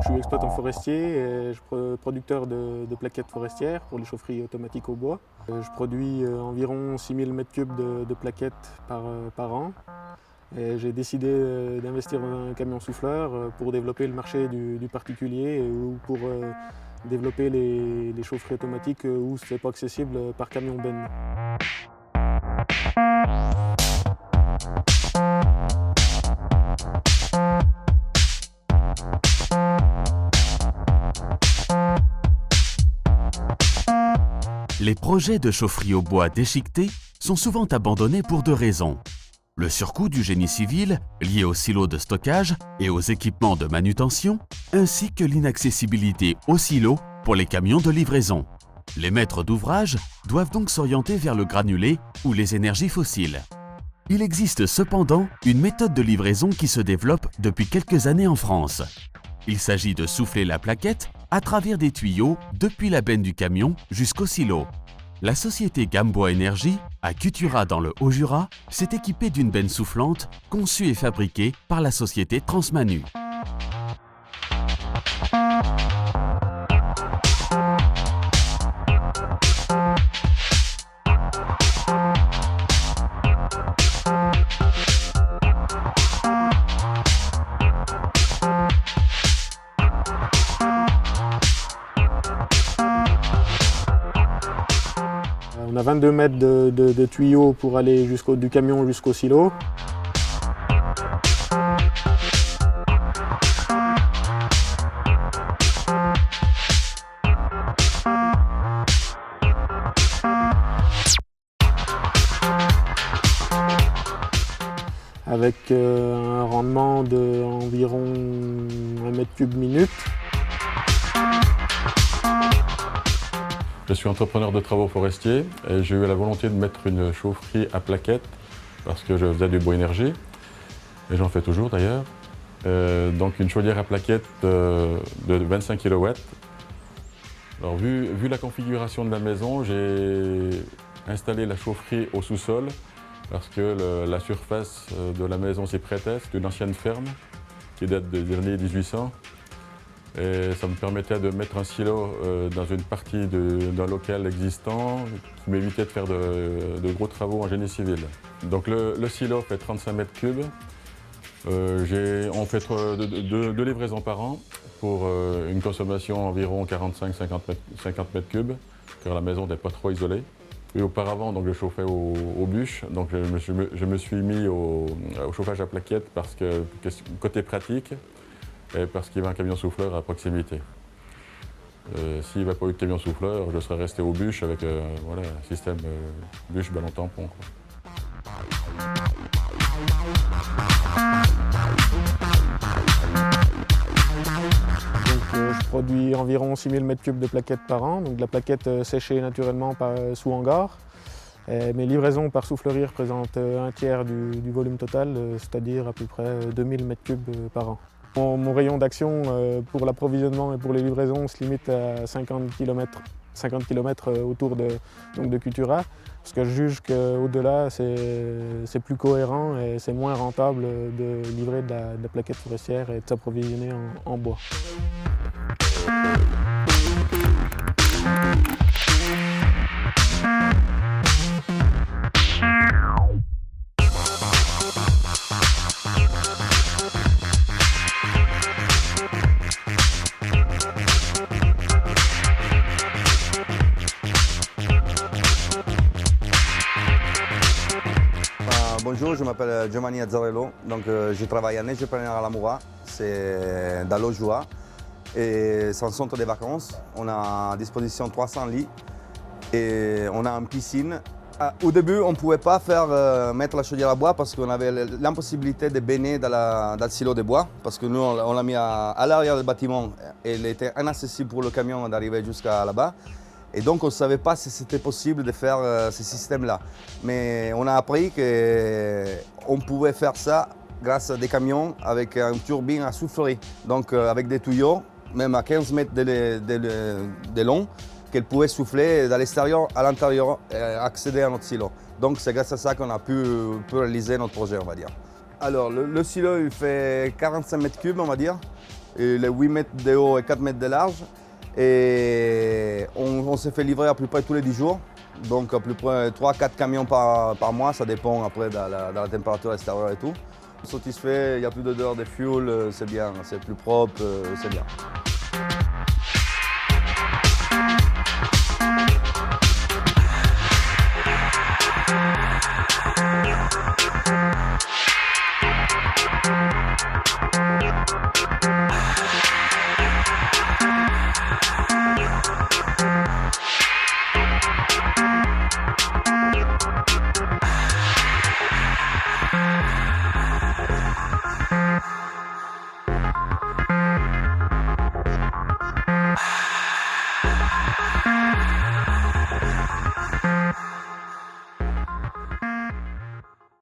Je suis exploitant forestier et je suis producteur de plaquettes forestières pour les chaufferies automatiques au bois. Je produis environ 6000 m3 de plaquettes par an. Et j'ai décidé d'investir dans un camion souffleur pour développer le marché du particulier ou pour développer les chaufferies automatiques où ce n'est pas accessible par camion benne. Les projets de chaufferie au bois déchiqueté sont souvent abandonnés pour deux raisons. Le surcoût du génie civil, lié aux silos de stockage et aux équipements de manutention, ainsi que l'inaccessibilité aux silos pour les camions de livraison. Les maîtres d'ouvrage doivent donc s'orienter vers le granulé ou les énergies fossiles. Il existe cependant une méthode de livraison qui se développe depuis quelques années en France. Il s'agit de souffler la plaquette à travers des tuyaux depuis la benne du camion jusqu'au silo. La société Gamboa Énergie, à Cutura dans le Haut-Jura, s'est équipée d'une benne soufflante conçue et fabriquée par la société Transmanu. On a 22 mètres de tuyaux pour aller du camion jusqu'au silo. Avec un rendement d'environ 1 m3 minute. Je suis entrepreneur de travaux forestiers et j'ai eu la volonté de mettre une chaufferie à plaquettes parce que je faisais du bois énergie et j'en fais toujours d'ailleurs. Donc une chaudière à plaquettes de 25 kW. Alors vu la configuration de la maison, j'ai installé la chaufferie au sous-sol parce que la surface de la maison s'y prêtait. C'est une ancienne ferme qui date des années 1800. Et ça me permettait de mettre un silo dans une partie d'un local existant qui m'évitait de faire de gros travaux en génie civil. Donc le silo fait 35 m3. On fait deux livraisons par an pour une consommation environ 45-50 m3, car la maison n'est pas trop isolée. Et auparavant, donc, je chauffais aux bûches, donc je me suis mis au chauffage à plaquettes parce que côté pratique, et parce qu'il y avait un camion souffleur à proximité. S'il n'y avait pas eu de camion souffleur, je serais resté aux bûches avec voilà, un système bûche ballon tampon. Je produis environ 6000 m3 de plaquettes par an, donc de la plaquette séchée naturellement sous hangar. Mes livraisons par soufflerie représentent un tiers du volume total, c'est-à-dire à peu près 2000 m3 par an. Mon rayon d'action pour l'approvisionnement et pour les livraisons se limite à 50 km autour de Cutura, parce que je juge qu'au-delà c'est plus cohérent et c'est moins rentable de livrer de la plaquette forestière et de s'approvisionner en bois. Bonjour, je m'appelle Giovanni Azzarello, donc je travaille en Neigepreneur à la Moura, c'est dans l'Haut-Jura et c'est un centre de vacances. On a à disposition 300 lits et on a une piscine. Au début, on ne pouvait pas mettre la chaudière à bois parce qu'on avait l'impossibilité de baigner dans le silo de bois parce que nous, on l'a mis à l'arrière du bâtiment et il était inaccessible pour le camion d'arriver jusqu'à là-bas. Et donc on ne savait pas si c'était possible de faire ce système-là. Mais on a appris qu'on pouvait faire ça grâce à des camions avec une turbine à soufflerie. Donc avec des tuyaux, même à 15 mètres de long, qu'elle pouvait souffler de l'extérieur à l'intérieur et accéder à notre silo. Donc c'est grâce à ça qu'on a pu réaliser notre projet, on va dire. Alors le silo il fait 45 mètres cubes, on va dire. Et les 8 mètres de haut et 4 mètres de large. Et on s'est fait livrer à peu près tous les 10 jours. Donc à peu près 3-4 camions par mois, ça dépend après de la température extérieure et tout. Satisfait, il n'y a plus d'odeur de fuel, c'est bien, c'est plus propre, c'est bien.